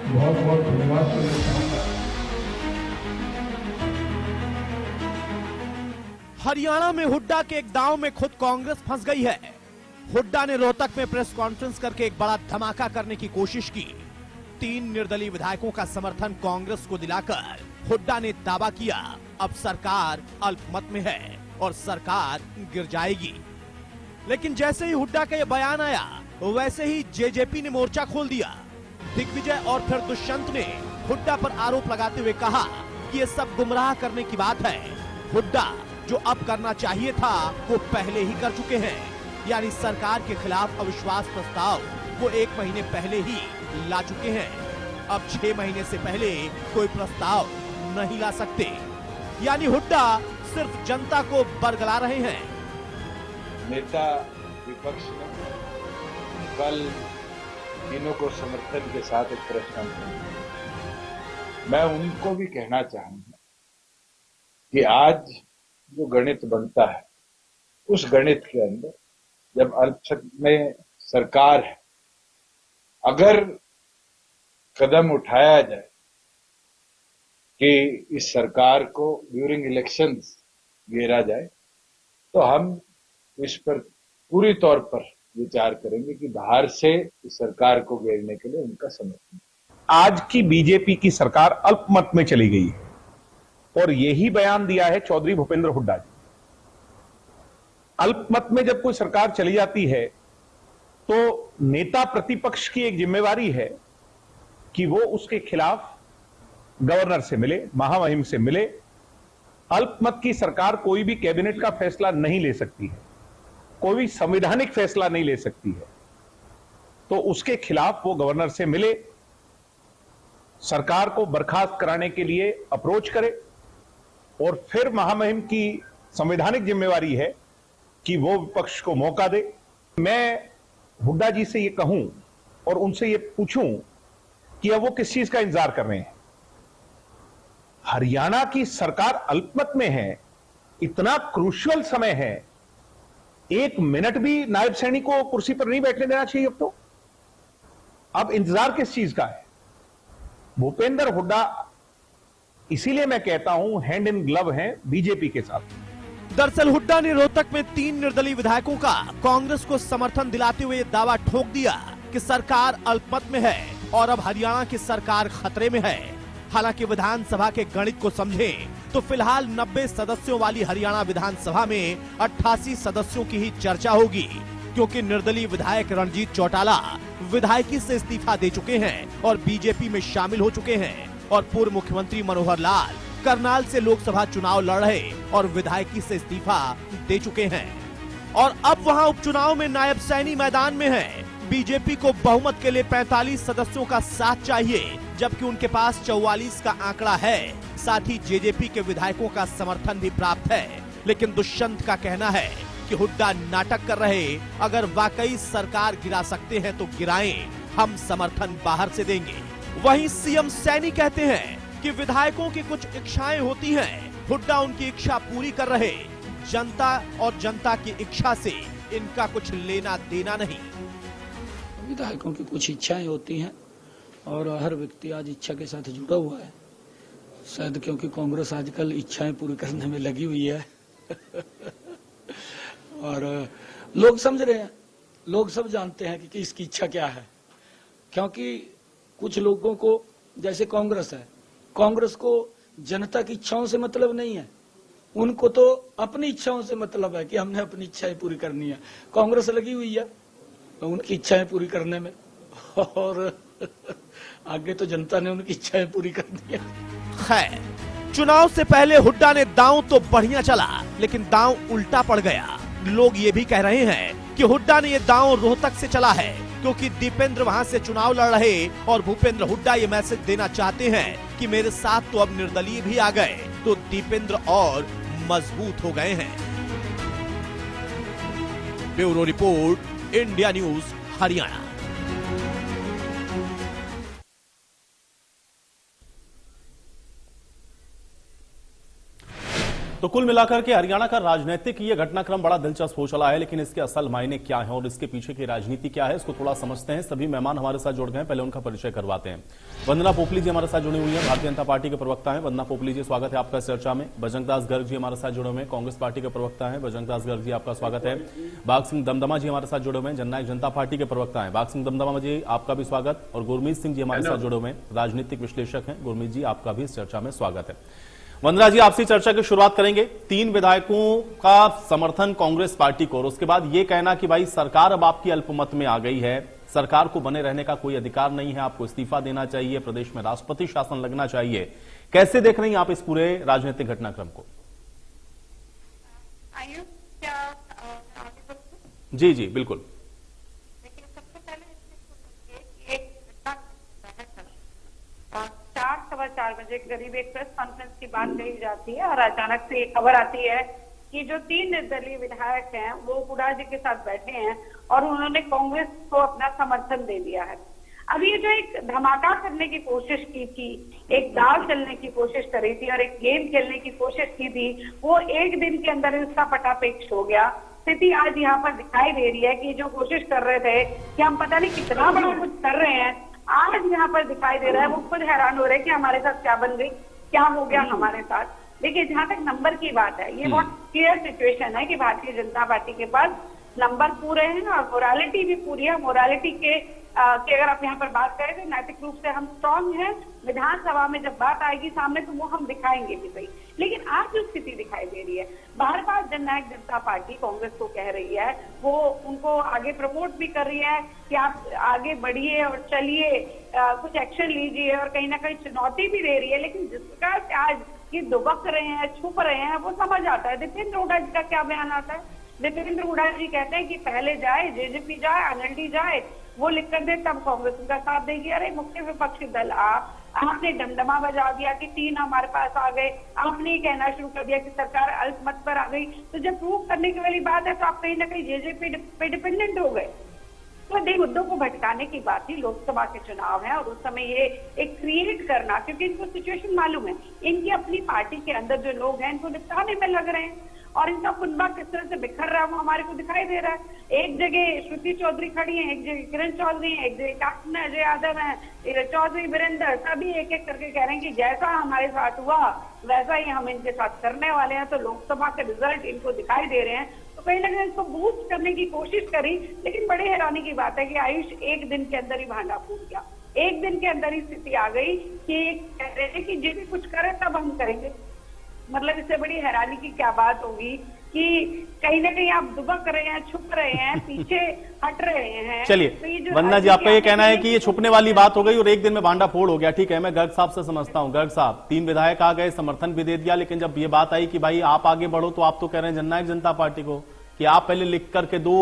बहुत बहुत धन्यवाद करना चाहूंगा। हरियाणा में हुड्डा के एक दांव में खुद कांग्रेस फंस गई है। हुड्डा ने रोहतक में प्रेस कॉन्फ्रेंस करके एक बड़ा धमाका करने की कोशिश की। 3 निर्दलीय विधायकों का समर्थन कांग्रेस को दिलाकर हुड्डा ने दावा किया, अब सरकार अल्पमत में है और सरकार गिर जाएगी। लेकिन जैसे ही हुड्डा का यह बयान आया, वैसे ही जेजेपी ने मोर्चा खोल दिया। दिग्विजय और फिर दुष्यंत ने हुड्डा पर आरोप लगाते हुए कहा कि ये सब गुमराह करने की बात है। हुड्डा जो अब करना चाहिए था वो पहले ही कर चुके हैं, यानी सरकार के खिलाफ अविश्वास प्रस्ताव वो 1 महीने पहले ही ला चुके हैं। अब 6 महीने से पहले कोई प्रस्ताव नहीं ला सकते, यानी हुड्डा सिर्फ जनता को बरगला रहे हैं। नेता विपक्ष ने कल तीनों को समर्थन के साथ एक प्रेस कॉन्फ्रेंस, मैं उनको भी कहना चाहूंगा कि आज जो गणित बनता है, उस गणित के अंदर जब अल्पसंख्यक में सरकार है, अगर कदम उठाया जाए कि इस सरकार को ड्यूरिंग इलेक्शंस घेरा जाए, तो हम इस पर पूरी तौर पर विचार करेंगे कि बाहर से इस सरकार को घेरने के लिए उनका समर्थन। आज की बीजेपी की सरकार अल्पमत में चली गई है और यही बयान दिया है चौधरी भूपेंद्र हुड्डा जी। अल्पमत में जब कोई सरकार चली जाती है तो नेता प्रतिपक्ष की एक जिम्मेवारी है कि वो उसके खिलाफ गवर्नर से मिले, महामहिम से मिले। अल्पमत की सरकार कोई भी कैबिनेट का फैसला नहीं ले सकती है, कोई भी संवैधानिक फैसला नहीं ले सकती है, तो उसके खिलाफ वो गवर्नर से मिले, सरकार को बर्खास्त कराने के लिए अप्रोच करे और फिर महामहिम की संवैधानिक जिम्मेवारी है कि वो विपक्ष को मौका दे। मैं हुड्डा जी से ये कहूं और उनसे ये पूछूं कि अब वो किस चीज का इंतजार कर रहे हैं। हरियाणा की सरकार अल्पमत में है, इतना क्रूशियल समय है, 1 मिनट भी नायब सैनी को कुर्सी पर नहीं बैठने देना चाहिए। अब इंतजार किस चीज का है? भूपेंद्र हुड्डा, इसीलिए मैं कहता हूं, हैंड इन ग्लव हैं बीजेपी के साथ। दरअसल हुड्डा ने रोहतक में 3 निर्दलीय विधायकों का कांग्रेस को समर्थन दिलाते हुए दावा ठोक दिया कि सरकार अल्पमत में है और अब हरियाणा की सरकार खतरे में है। हालांकि विधानसभा के गणित को समझें तो फिलहाल 90 सदस्यों वाली हरियाणा विधानसभा में 88 सदस्यों की ही चर्चा होगी, क्योंकि निर्दलीय विधायक रणजीत चौटाला विधायकी से इस्तीफा दे चुके हैं और बीजेपी में शामिल हो चुके हैं, और पूर्व मुख्यमंत्री मनोहर लाल करनाल से लोकसभा चुनाव लड़ रहे और विधायकी से इस्तीफा दे चुके हैं। और अब वहां उपचुनाव में नायब सैनी मैदान में है। बीजेपी को बहुमत के लिए 45 सदस्यों का साथ चाहिए, जबकि उनके पास 44 का आंकड़ा है। साथ ही जेजेपी के विधायकों का समर्थन भी प्राप्त है। लेकिन दुष्यंत का कहना है कि हुड्डा नाटक कर रहे, अगर वाकई सरकार गिरा सकते हैं तो गिराएं, हम समर्थन बाहर से देंगे। वहीं सीएम सैनी कहते हैं कि विधायकों की कुछ इच्छाएं होती हैं, हुड्डा उनकी इच्छा पूरी कर रहे, जनता और जनता की इच्छा से इनका कुछ लेना देना नहीं। विधायकों की कुछ इच्छाएं होती हैं और हर व्यक्ति आज इच्छा के साथ जुड़ा हुआ है, शायद क्योंकि कांग्रेस आजकल इच्छाएं पूरी करने में लगी हुई है और लोग समझ रहे हैं, लोग सब जानते हैं कि किसकी इच्छा क्या है। क्योंकि कुछ लोगों को, जैसे कांग्रेस है, कांग्रेस को जनता की इच्छाओं से मतलब नहीं है, उनको तो अपनी इच्छाओं से मतलब है कि हमने अपनी इच्छाएं पूरी करनी है। कांग्रेस लगी हुई है तो उनकी इच्छाएं पूरी करने में, और आगे तो जनता ने उनकी इच्छाएं पूरी करनी है। खैर, चुनाव से पहले हुड्डा ने दांव तो बढ़िया चला, लेकिन दांव उल्टा पड़ गया। लोग ये भी कह रहे हैं कि हुड्डा ने ये दांव रोहतक से चला है, क्योंकि दीपेंद्र वहां से चुनाव लड़ रहे और भूपेंद्र हुड्डा ये मैसेज देना चाहते हैं कि मेरे साथ तो अब निर्दलीय भी आ गए, तो दीपेंद्र और मजबूत हो गए हैं। Bureau report, India news, Haryana. तो कुल मिलाकर के हरियाणा का राजनीतिक ये घटनाक्रम बड़ा दिलचस्प हो चला है, लेकिन इसके असल मायने क्या है और इसके पीछे की राजनीति क्या है, इसको थोड़ा समझते हैं। सभी मेहमान हमारे साथ जुड़ गए हैं, पहले उनका परिचय करवाते हैं। वंदना पोपली जी हमारे साथ जुड़ी हुई है, भारतीय जनता पार्टी के प्रवक्ता है। वंदना पोपली जी, स्वागत है आपका चर्चा में। बजरंग दास गर्ग जी हमारे साथ जुड़े हुए हैं, कांग्रेस पार्टी के प्रवक्ता है। बजरंग दास गर्ग जी, आपका स्वागत है। बाघ सिंह दमदमा जी हमारे साथ जुड़े हुए हैं, जननायक जनता पार्टी के प्रवक्ता है। बाघ सिंह दमदमा जी, आपका भी स्वागत। और गुरमीत सिंह जी हमारे साथ जुड़े हुए हैं, राजनीतिक विश्लेषक हैं। गुरमीत जी, आपका भी इस चर्चा में स्वागत है। वंदना जी, आपसे चर्चा की शुरुआत करेंगे। 3 विधायकों का समर्थन कांग्रेस पार्टी को और उसके बाद ये कहना कि भाई सरकार अब आपकी अल्पमत में आ गई है, सरकार को बने रहने का कोई अधिकार नहीं है, आपको इस्तीफा देना चाहिए, प्रदेश में राष्ट्रपति शासन लगना चाहिए। कैसे देख रही हैं आप इस पूरे राजनीतिक घटनाक्रम को? जी जी बिल्कुल। सबसे पहले एक 4-4:15 बजे करीब एक प्रेस कॉन्फ्रेंस की बात कही जाती है और अचानक से एक खबर आती है कि जो 3 निर्दलीय विधायक हैं वो हुड्डा जी के साथ बैठे हैं और उन्होंने कांग्रेस को अपना समर्थन दे दिया है। अब ये जो एक धमाका करने की कोशिश की थी, एक दाल चलने की कोशिश करी थी और एक गेम खेलने की कोशिश की थी, वो एक दिन के अंदर इसका पटापेक्ष हो गया। स्थिति आज यहाँ पर दिखाई दे रही है कि जो कोशिश कर रहे थे कि हम पता नहीं कितना बड़ा कुछ कर रहे हैं, आज यहाँ पर दिखाई दे रहा है वो खुद हैरान हो रहे हैं कि हमारे साथ क्या बन गई, क्या हो गया हमारे साथ। देखिए, जहां तक नंबर की बात है, ये बहुत क्लियर सिचुएशन है कि भारतीय जनता पार्टी के पास नंबर पूरे हैं और मोरालिटी भी पूरी है। मोरालिटी के अगर आप यहाँ पर बात करें तो नैतिक रूप से हम स्ट्रांग हैं। विधानसभा में जब बात आएगी सामने तो वो हम दिखाएंगे भी सही। लेकिन आज जो स्थिति दिखाई दे रही है, बार बार जननायक जनता पार्टी कांग्रेस को कह रही है, वो उनको आगे प्रमोट भी कर रही है कि आप आगे बढ़िए और चलिए, कुछ एक्शन लीजिए और कहीं ना कहीं चुनौती भी दे रही है। लेकिन जिस प्रकार से आज ये दुबक रहे हैं, छुप रहे हैं, वो समझ आता है। दीपेंद्र हुड्डा जी का क्या बयान आता है? दीपेंद्र हुड्डा जी कहते हैं कि पहले जाए जेजेपी जाए, एनएलडी जाए, वो लिख कर दे तब कांग्रेस उनका साथ देगी। अरे मुख्य विपक्षी दल आपने डमडमा बजा दिया कि 3 हमारे पास आ गए, आपने ये कहना शुरू कर दिया कि सरकार अल्पमत पर आ गई। तो जब प्रूव करने की वाली बात है तो आप कहीं ना कहीं जेजेपी पे डिपेंडेंट हो गए। तो देख, मुद्दों को भटकाने की बात थी। लोकसभा के चुनाव है और उस समय ये एक क्रिएट करना, क्योंकि इनको सिचुएशन मालूम है, इनकी अपनी पार्टी के अंदर जो लोग हैं इनको निपटाने में लग रहे हैं और इनका कुनबा किस तरह से बिखर रहा है वो हमारे को दिखाई दे रहा है। एक जगह श्रुति चौधरी खड़ी है, एक जगह किरण चौधरी है, एक जगह कैप्टन अजय यादव है, चौधरी वीरेंद्र, सभी एक एक करके कह रहे हैं कि जैसा हमारे साथ हुआ वैसा ही हम इनके साथ करने वाले हैं। तो लोकसभा के रिजल्ट इनको दिखाई दे रहे हैं, तो कहीं ना कहीं इसको बूस्ट करने की कोशिश करी। लेकिन बड़े हैरानी की बात है कि आयुष एक दिन के अंदर ही भांडा फूट गया। एक दिन के अंदर ही स्थिति आ गई कि कह रहे हैं कि जो भी कुछ करे तब हम करेंगे। मतलब इससे बड़ी हैरानी की क्या बात होगी कि कहीं ना कहीं आप दुबक रहे हैं, छुप रहे हैं, पीछे हट रहे हैं। चलिए वंदना जी, आपका ये कहना है कि ये छुपने वाली बात हो गई और एक दिन में भांडा फोड़ हो गया। ठीक है, मैं गर्ग साहब से समझता हूँ। गर्ग साहब, 3 विधायक आ गए, समर्थन भी दे दिया, लेकिन जब ये बात आई कि भाई आप आगे बढ़ो तो आप तो कह रहे हैं जननायक जनता पार्टी को कि आप पहले लिख करके दो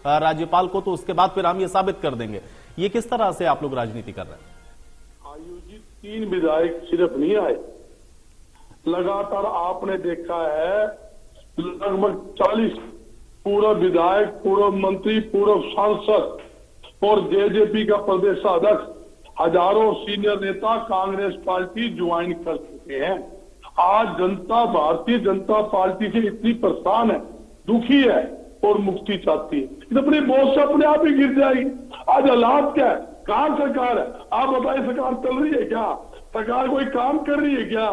राज्यपाल को, तो उसके बाद फिर हम ये साबित कर देंगे। ये किस तरह से आप लोग राजनीति कर रहे हैं? आयोजित 3 विधायक सिर्फ नहीं आए, लगातार आपने देखा है लगभग 40 पूर्व विधायक, पूर्व मंत्री, पूर्व सांसद और जेजेपी का प्रदेशाध्यक्ष, हजारों सीनियर नेता कांग्रेस पार्टी ज्वाइन कर चुके हैं। आज जनता भारतीय जनता पार्टी से इतनी परेशान है, दुखी है और मुक्ति चाहती है। अपनी बोझ से अपने आप ही गिर जाएगी। आज हालात क्या है? कहां सरकार है? आप बताइए, सरकार चल रही है क्या? सरकार कोई काम कर रही है क्या?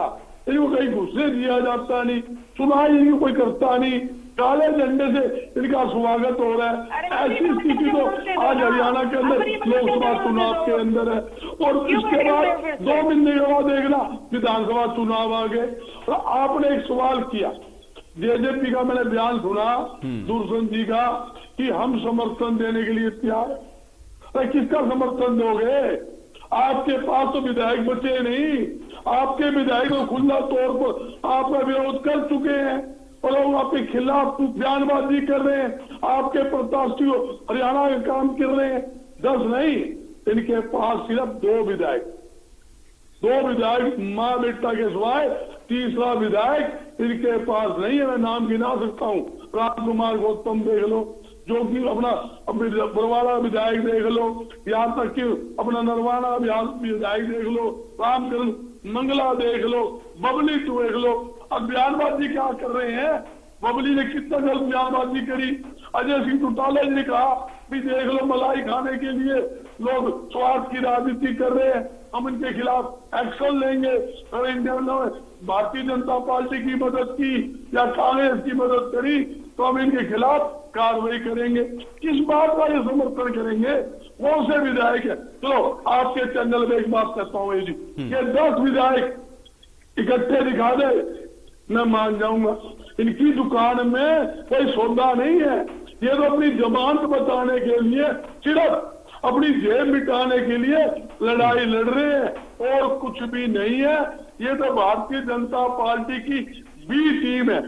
इनको कहीं घुसने दिया जाता नहीं, सुनाई इनको कोई करता नहीं, काले झंडे से इनका स्वागत हो रहा है। ऐसी स्थिति तो आज हरियाणा के अंदर लोकसभा चुनाव के अंदर है और इसके बाद 2 महीने के बाद देखना विधानसभा चुनाव आ गए। और आपने एक सवाल किया, जेजेपी का मैंने बयान सुना दूरदर्शन जी का कि हम समर्थन देने के लिए तैयार। अरे किसका समर्थन दोगे? आपके पास तो विधायक बचे नहीं। आपके विधायक तो खुला तौर पर आपका विरोध कर चुके हैं और लोग आपके खिलाफ बयानबाजी कर रहे हैं। आपके प्रत्याशी हरियाणा में काम कर रहे हैं। 10 नहीं, इनके पास सिर्फ 2 विधायक, 2 विधायक मां बेटा के सिवाय तीसरा विधायक इनके पास नहीं है। मैं नाम गिना सकता हूँ, राम कुमार गौतम देख लो, जो कि अपना बरवाड़ा विधायक देख लो, यहाँ तक कि अपना नरवाना विधायक देख लो, रामकरण मंगला देख लो, बबली देख लो। अब बयानबाजी क्या कर रहे हैं? बबली ने कितना जल्द बयानबाजी करी। अजय सिंह चौटाला जी ने कहा भी देख लो मलाई खाने के लिए लोग स्वार्थ की राजनीति कर रहे हैं, हम इनके खिलाफ एक्शन लेंगे। और इंडिया में भारतीय जनता पार्टी की मदद की या कांग्रेस की मदद करी तो हम इनके खिलाफ कार्रवाई करेंगे। किस बात का ये समर्थन करेंगे? कौन से विधायक है? चलो आपके चैनल में एक बात कहता हूँ जी, ये 10 विधायक इकट्ठे दिखा दे, मैं मान जाऊंगा। इनकी दुकान में कोई सौदा नहीं है, ये तो अपनी जमानत बचाने के लिए, सिर्फ अपनी जेब मिटाने के लिए लड़ाई लड़ रहे हैं और कुछ भी नहीं है। ये तो भारतीय जनता पार्टी की बी टीम है,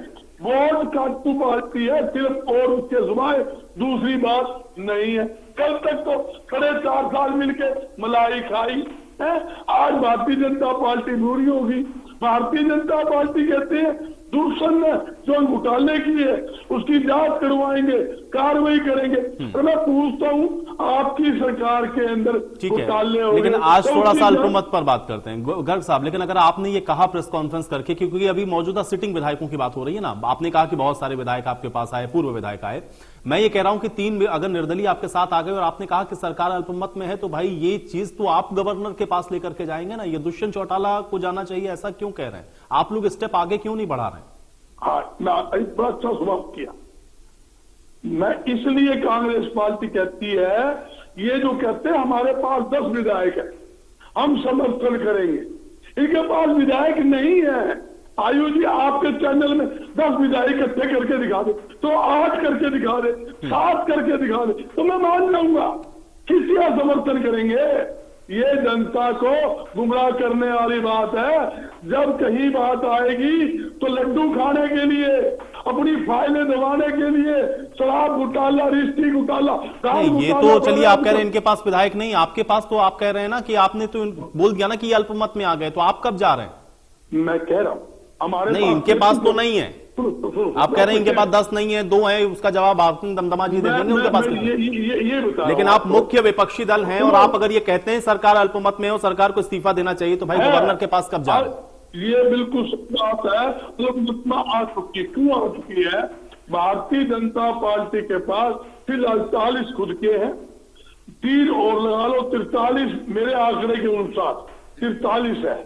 वोट काटू पार्टी है सिर्फ, और उसके सिवाय दूसरी बात नहीं है। कल तक तो 4.5 मिलके मलाई खाई है, आज भारतीय जनता पार्टी बुरी होगी। भारतीय जनता पार्टी कहते हैं दूषण ने जो घोटाले किए उसकी जांच करवाएंगे, कार्रवाई करेंगे। तो मैं पूछता हूँ आपकी सरकार के अंदर घोटाले हो, लेकिन आज थोड़ा सा अल्पमत पर बात करते हैं गर्ग साहब। लेकिन अगर आपने ये कहा प्रेस कॉन्फ्रेंस करके, क्योंकि अभी मौजूदा सिटिंग विधायकों की बात हो रही है ना, आपने कहा कि बहुत सारे विधायक आपके पास आए, पूर्व विधायक आए, मैं ये कह रहा हूं कि 3 अगर निर्दलीय आपके साथ आ गए और आपने कहा कि सरकार अल्पमत में है, तो भाई ये चीज तो आप गवर्नर के पास लेकर के जाएंगे ना, ये दुष्यंत चौटाला को जाना चाहिए, ऐसा क्यों कह रहे हैं आप लोग? स्टेप आगे क्यों नहीं बढ़ा रहे हैं? हाँ, मैं बड़ा अच्छा सवाल किया। मैं इसलिए कांग्रेस पार्टी कहती है, ये जो कहते हैं हमारे पास 10 विधायक है, हम समर्थन करेंगे, इनके पास विधायक नहीं है। आयुष जी आपके चैनल में 10 विधायक इकट्ठे करके दिखा दे, तो 8 करके दिखा दे, 7 करके दिखा दे, तो मैं मान जाऊंगा। किसी का समर्थन करेंगे? ये जनता को गुमराह करने वाली बात है। जब कहीं बात आएगी तो लड्डू खाने के लिए, अपनी फाइलें दबाने के लिए, शराब घोटाला, रिश्ती घोटाला, ये तो चलिए आप कह रहे हैं इनके पास विधायक नहीं, आपके पास तो आप कह रहे हैं ना कि आपने तो बोल दिया ना कि अल्पमत में आ गए, तो आप कब जा रहे हैं? मैं कह रहा हूं हमारे नहीं, इनके पास तो नहीं है। आप कह रहे हैं इनके पास 10 नहीं है, 2 है, उसका जवाब आप दमदमा जी दे देंगे उनके पास। ये बता, लेकिन आप मुख्य विपक्षी दल हैं और आप अगर ये कहते हैं सरकार अल्पमत में है और सरकार को इस्तीफा देना चाहिए, तो भाई गवर्नर के पास कब जा रहे हैं? ये बिल्कुल सही बात है। मतलब आ चुकी, क्यों आ चुकी है? भारतीय जनता पार्टी के पास फिलहाल 40 खुद के हैं, 3 और लगा लो 43, मेरे आंकड़े के अनुसार 43 है।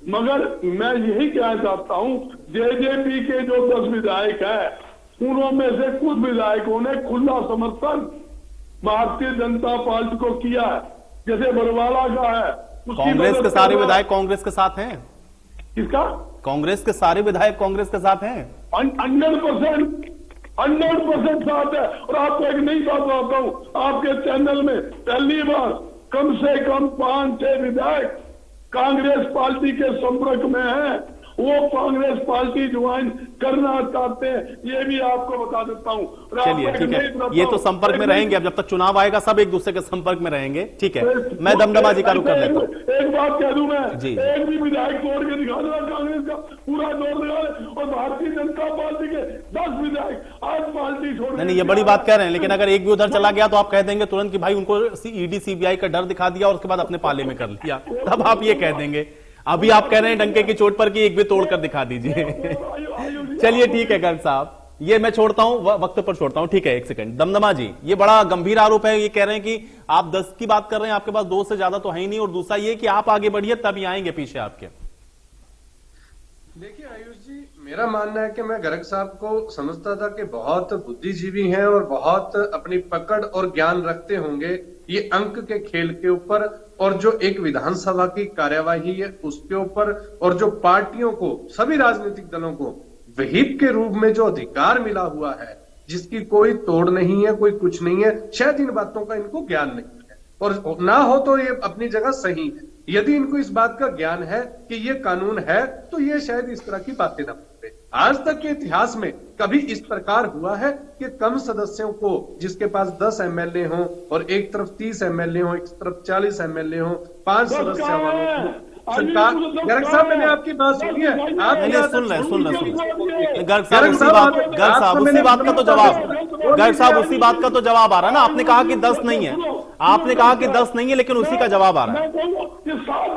मगर मैं यही कहना चाहता हूं, जेजेपी के जो 10 विधायक हैं, उनमें से कुछ विधायकों ने खुला समर्थन भारतीय जनता पार्टी को किया है, जैसे बरवाला का है। कांग्रेस के सारे विधायक कांग्रेस के साथ हैं? किसका? कांग्रेस के सारे विधायक कांग्रेस के साथ हैं? 100% साथ है। और आपको एक नई बात बताता हूं, आपके चैनल में पहली बार कम से कम 5-6 विधायक कांग्रेस पार्टी के संपर्क में है, वो कांग्रेस पार्टी ज्वाइन करना चाहते हैं, ये भी आपको बता देता हूं। चलिए ठीक है, ये तो संपर्क में रहेंगे, अब जब तक चुनाव आएगा सब एक दूसरे के संपर्क में रहेंगे। ठीक है, मैं दमदमा जी का रुख कर लेता हूं। एक बात कह दूं मैं जी, एक भी विधायक तोड़ के दिखा देना, कांग्रेस का पूरा जोर लगा ले, और भारतीय जनता पार्टी के 10 विधायक आज पार्टी छोड़। नहीं, ये बड़ी बात कह रहे हैं, लेकिन अगर एक भी उधर चला गया तो आप कह देंगे तुरंत कि भाई उनको ईडी सीबीआई का डर दिखा दिया और उसके बाद अपने पाले में कर लिया, तब आप ये कह देंगे। अभी आप कह रहे हैं डंके की चोट पर कि एक भी तोड़कर दिखा दीजिए। चलिए ठीक है गर्ग साहब, ये मैं छोड़ता हूं, वक्त पर छोड़ता हूं। ठीक है, एक सेकंड। दमदमा जी, ये बड़ा गंभीर आरोप है, ये कह रहे हैं कि आप 10 की बात कर रहे हैं, आपके पास 2 से ज्यादा तो है ही नहीं, और दूसरा ये कि आप आगे बढ़िए तभी आएंगे पीछे आपके। देखिए आयुष जी, मेरा मानना है कि मैं गर्ग साहब को समझता था कि बहुत बुद्धिजीवी हैं और बहुत अपनी पकड़ और ज्ञान रखते होंगे ये अंक के खेल के ऊपर, और जो एक विधानसभा की कार्यवाही है उसके ऊपर, और जो पार्टियों को, सभी राजनीतिक दलों को विहिप के रूप में जो अधिकार मिला हुआ है, जिसकी कोई तोड़ नहीं है, कोई कुछ नहीं है, शायद इन बातों का इनको ज्ञान नहीं है, और ना हो तो ये अपनी जगह सही है। यदि इनको इस बात का ज्ञान है कि ये कानून है, तो ये शायद इस तरह की बातें ना करते। आज तक के इतिहास में कभी इस प्रकार हुआ है कि कम सदस्यों को, जिसके पास 10 एमएलए हों और एक तरफ 30 एमएलए हों, एक तरफ 40 एमएलए हों, 5 सदस्य वालों को सरकार। गर्ग साहब, मैंने आपकी बात सुनी है, आप सुन रहे गर्ग साहब, उसी बात का तो जवाब, गर्ग साहब उसी बात का तो जवाब आ रहा है ना। आपने कहा कि 10 नहीं है, आपने कहा कि 10 नहीं है, लेकिन उसी का जवाब आ रहा है।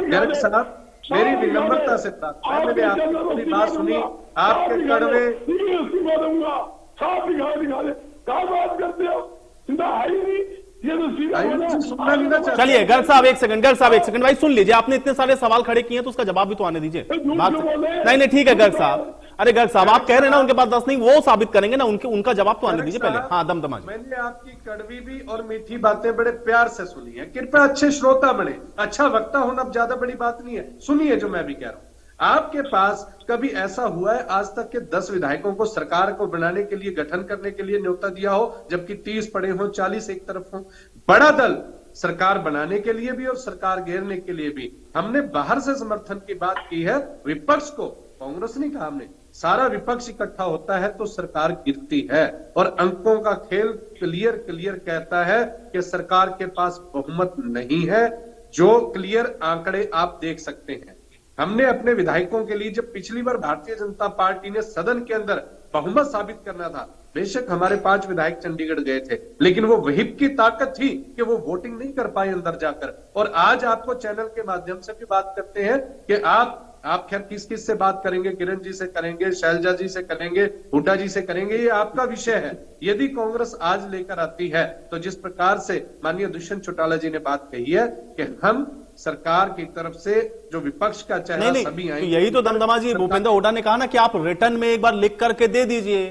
गर्ग साहब, मेरी विनम्रता से प्रार्थना है, मैंने आपकी पूरी बात सुनी, आपके कड़वे इस्तीफा दूंगा, साफ दिखा दे, क्या बात करते हो, चिंता है ही नहीं, ये तो सुनना भी ना चाहते। चलिए गर्ग साहब एक सेकंड, गर्ग साहब एक सेकंड, भाई सुन लीजिए, आपने इतने सारे सवाल खड़े किए हैं तो उसका जवाब भी तो आने दीजिए। नहीं ठीक है गर्ग साहब, अरे गर्ग साहब आप कह रहे हैं ना उनके पास 10 नहीं, वो साबित करेंगे ना, उनका जवाब तो आने दीजिए पहले। हाँ दमदमा जी, मैंने आपकी कड़वी भी और मीठी बातें बड़े प्यार से सुनी है, कृपया अच्छे श्रोता बने, अच्छा वक्ता होना ज्यादा बड़ी बात नहीं है, सुनिए जो मैं भी कह रहा हूं। आपके पास कभी ऐसा हुआ है आज तक के 10 विधायकों को सरकार को बनाने के लिए, गठन करने के लिए न्योता दिया हो, जबकि 30 पड़े हो, 40 एक तरफ हो? बड़ा दल सरकार बनाने के लिए भी और सरकार घेरने के लिए भी, हमने बाहर से समर्थन की बात की है, विपक्ष को, कांग्रेस नहीं कहा हमने, सारा विपक्ष इकट्ठा होता है तो सरकार गिरती है। और अंकों का खेल क्लियर कहता है कि सरकार के पास बहुमत नहीं है, जो क्लियर आंकड़े आप देख सकते हैं। हमने अपने विधायकों के लिए, जब पिछली बार भारतीय जनता पार्टी ने सदन के अंदर बहुमत साबित करना था, बेशक हमारे 5 विधायक चंडीगढ़ गए थे, लेकिन वो व्हिप की ताकत थी कि वो वोटिंग नहीं कर पाए अंदर जाकर। और आज आपको चैनल के माध्यम से भी बात करते हैं कि आप खैर किस से बात करेंगे, किरण जी से करेंगे, शैलजा जी से करेंगे, हुड्डा जी से करेंगे, ये आपका विषय है। यदि कांग्रेस आज लेकर आती है तो जिस प्रकार से माननीय दुष्यंत चौटाला जी ने बात कही है कि हम सरकार की तरफ से जो विपक्ष का चेहरा सभी आए, यही तो दमदमा जी भूपेंद्र हुड्डा ने कहा ना कि आप रिटर्न में एक बार लिख करके दे दीजिए।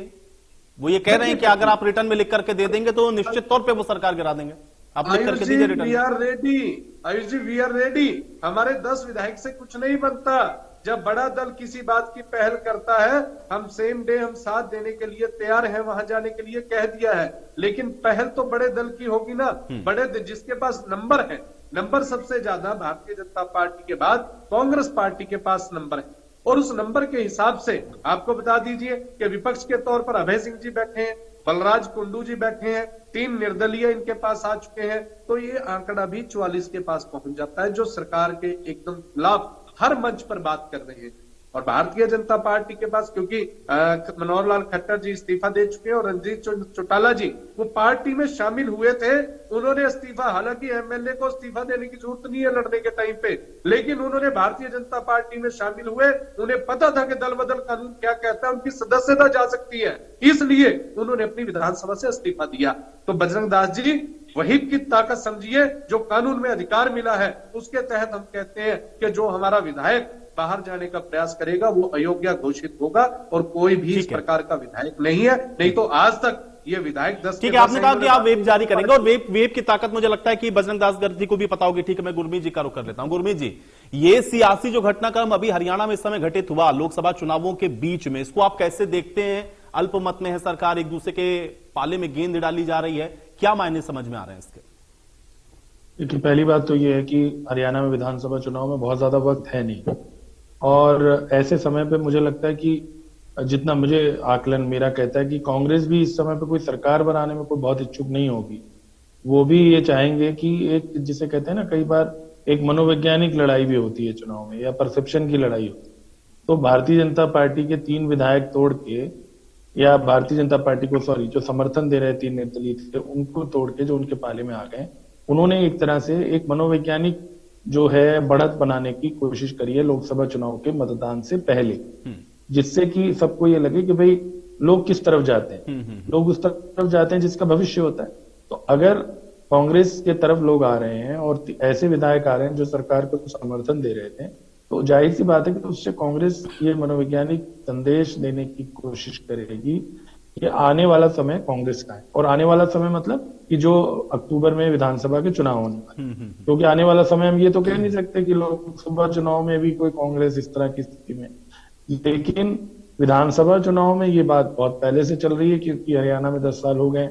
वो ये कह रहे हैं कि अगर आप रिटर्न में लिख करके दे देंगे तो निश्चित तौर पे वो सरकार गिरा देंगे। आप लिख करके दीजिए रिटर्न। वी आर रेडी, हमारे 10 विधायक से कुछ नहीं बनता। जब बड़ा दल किसी बात की पहल करता है, हम सेम डे हम साथ देने के लिए तैयार हैं, वहां जाने के लिए कह दिया है, लेकिन पहल तो बड़े दल की होगी ना। बड़े जिसके पास नंबर है, नंबर सबसे ज्यादा भारतीय जनता पार्टी के बाद कांग्रेस पार्टी के पास नंबर है, और उस नंबर के हिसाब से आपको बता दीजिए कि विपक्ष के तौर पर अभय सिंह जी बैठे हैं, बलराज कुंडू जी बैठे हैं, 3 निर्दलीय इनके पास आ चुके हैं, तो ये आंकड़ा भी 44 के पास पहुंच जाता है, जो सरकार के एकदम खिलाफ हर मंच पर बात कर रहे हैं। और भारतीय जनता पार्टी के पास, क्योंकि मनोहर लाल खट्टर जी इस्तीफा दे चुके हैं और रणजीत चौटाला जी वो पार्टी में शामिल हुए थे, उन्होंने इस्तीफा, हालांकि एमएलए को इस्तीफा देने की जरूरत नहीं है लड़ने के टाइम पे, लेकिन उन्होंने भारतीय जनता पार्टी में शामिल हुए, उन्हें पता था कि दल बदल कानून क्या कहता है, उनकी सदस्यता जा सकती है, इसलिए उन्होंने अपनी विधानसभा से इस्तीफा दिया। तो बजरंग दास जी वही की ताकत समझिए, जो कानून में अधिकार मिला है उसके तहत हम कहते हैं कि जो हमारा विधायक बाहर जाने का प्रयास करेगा वो अयोग्य घोषित होगा, और कोई भी इस प्रकार का विधायक नहीं है। नहीं तो आज तक ये विधायक 10 ठीक है, आपने कहा कि आप वेब जारी करेंगे, और वेब की ताकत मुझे लगता है कि बजरंग दास गर्ग जी को भी पता होगी। ठीक है, मैं गुरमीत जी का रुख कर लेता हूं। गुरमीत जी, ये सियासी जो घटनाक्रम अभी हरियाणा में इस समय घटित हुआ लोकसभा चुनावों के बीच में, इसको आप कैसे देखते हैं? अल्पमत में है सरकार, एक दूसरे के पाले में गेंद डाली जा रही है, क्या मायने समझ में आ रहे हैं इसके? देखिए, पहली बात तो ये है कि हरियाणा में विधानसभा चुनाव में बहुत ज्यादा वक्त है नहीं, और ऐसे समय पे मुझे लगता है कि जितना मुझे आकलन मेरा कहता है कि कांग्रेस भी इस समय पे कोई सरकार बनाने में कोई बहुत इच्छुक नहीं होगी। वो भी ये चाहेंगे कि एक, जिसे कहते हैं ना, कई बार एक मनोवैज्ञानिक लड़ाई भी होती है चुनाव में, या परसेप्शन की लड़ाई होती है। तो भारतीय जनता पार्टी के 3 विधायक तोड़ के, या भारतीय जनता पार्टी को जो समर्थन दे रहे 3 निर्दलीय थे, उनको तोड़ के जो उनके पाले में आ गए, उन्होंने एक तरह से एक मनोवैज्ञानिक जो है बढ़त बनाने की कोशिश करी है लोकसभा चुनाव के मतदान से पहले, जिससे कि सबको ये लगे कि भाई लोग किस तरफ जाते हैं, लोग उस तरफ जाते हैं जिसका भविष्य होता है। तो अगर कांग्रेस के तरफ लोग आ रहे हैं और ऐसे विधायक आ रहे हैं जो सरकार को समर्थन दे रहे थे, तो जाहिर सी बात है कि उससे कांग्रेस ये मनोवैज्ञानिक संदेश देने की कोशिश करेगी कि आने वाला समय कांग्रेस का है। और आने वाला समय मतलब कि जो अक्टूबर में विधानसभा के चुनाव होने वाले, क्योंकि आने वाला समय हम ये तो कह नहीं सकते कि लोकसभा चुनाव में भी कोई कांग्रेस इस तरह की स्थिति में, लेकिन विधानसभा चुनाव में ये बात बहुत पहले से चल रही है, क्योंकि हरियाणा में 10 साल हो गए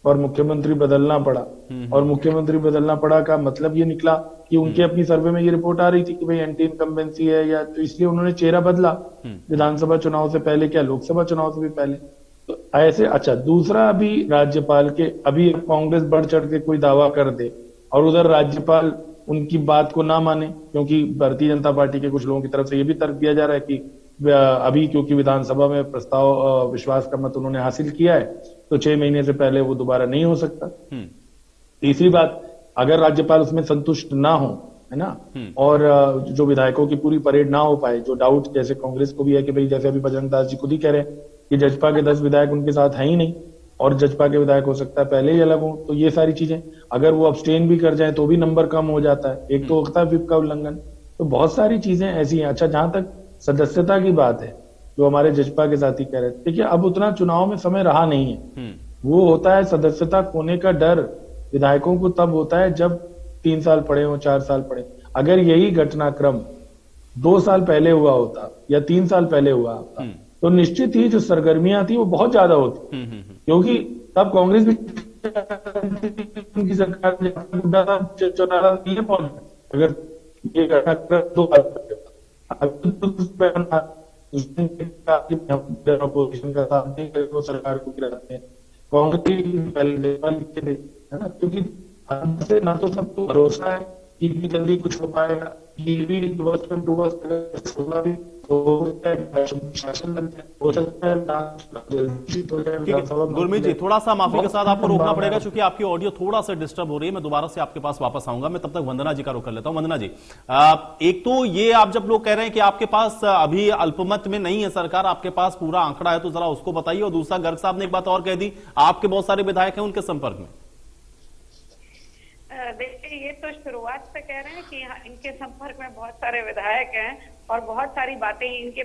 और मुख्यमंत्री बदलना पड़ा। और मुख्यमंत्री बदलना पड़ा का मतलब ये निकला कि उनके अपनी सर्वे में ये रिपोर्ट आ रही थी कि भाई एंटी इनकम्बेंसी है, या तो इसलिए उन्होंने चेहरा बदला विधानसभा चुनाव से पहले, क्या लोकसभा चुनाव से भी पहले। तो ऐसे, अच्छा, दूसरा, अभी राज्यपाल के, अभी कांग्रेस बढ़ चढ़ के कोई दावा कर दे और उधर राज्यपाल उनकी बात को ना माने, क्योंकि भारतीय जनता पार्टी के कुछ लोगों की तरफ से ये भी तर्क दिया जा रहा है कि अभी क्योंकि विधानसभा में प्रस्ताव विश्वास का मत उन्होंने हासिल किया है, तो 6 महीने से पहले वो दोबारा नहीं हो सकता। तीसरी बात, अगर राज्यपाल उसमें संतुष्ट ना हो है ना। और जो विधायकों की पूरी परेड ना हो पाए, जो डाउट जैसे कांग्रेस को भी है कि भाई जैसे अभी बजरंग दास जी खुद ही कह रहे हैं कि जजपा के 10 विधायक उनके साथ है ही नहीं और जजपा के विधायक हो सकता है पहले ही अलग हो, तो ये सारी चीजें अगर वो अब्सटेन भी कर जाए तो भी नंबर कम हो जाता है। एक तो होता है व्हिप का उल्लंघन, तो बहुत सारी चीजें ऐसी हैं। अच्छा, जहां तक सदस्यता की बात है, जो हमारे जजपा के साथी कह रहे थे, देखिए अब उतना चुनाव में समय रहा नहीं है। वो होता है सदस्यता खोने का डर विधायकों को तब होता है जब 3 साल पड़े हो, 4 साल पड़े। अगर यही घटनाक्रम 2 साल पहले हुआ होता या 3 साल पहले हुआ होता तो निश्चित ही जो सरगर्मियां थी वो बहुत ज्यादा होती, क्योंकि तब कांग्रेस भी उनकी सरकार नहीं पहुंच। अगर ये घटनाक्रम 2 साल पहले अपोजिशन का साथ नहीं करे वो सरकार को गिराते हैं, कांग्रेस पहले है ना, क्योंकि से ना तो सबको भरोसा है कि जल्दी कुछ हो पाएगा, ये भी होगा भी गुरमीत जी, थोड़ा सा माफी के साथ आपको रोकना पड़ेगा क्योंकि आपकी ऑडियो थोड़ा सा डिस्टर्ब हो रही है। मैं दोबारा से आपके पास वापस आऊंगा। मैं तब तक वंदना जी का रुख कर लेता हूं। वंदना जी, एक तो ये आप जब लोग कह रहे हैं कि आपके पास अभी अल्पमत में नहीं है सरकार, आपके पास पूरा आंकड़ा है, तो जरा उसको बताइए। और दूसरा, गर्ग साहब ने एक बात और कह दी, आपके बहुत सारे विधायक हैं उनके संपर्क में। देखिए, ये तो शुरुआत से कह रहे हैं कि इनके संपर्क में बहुत सारे विधायक हैं और बहुत सारी बातें इनके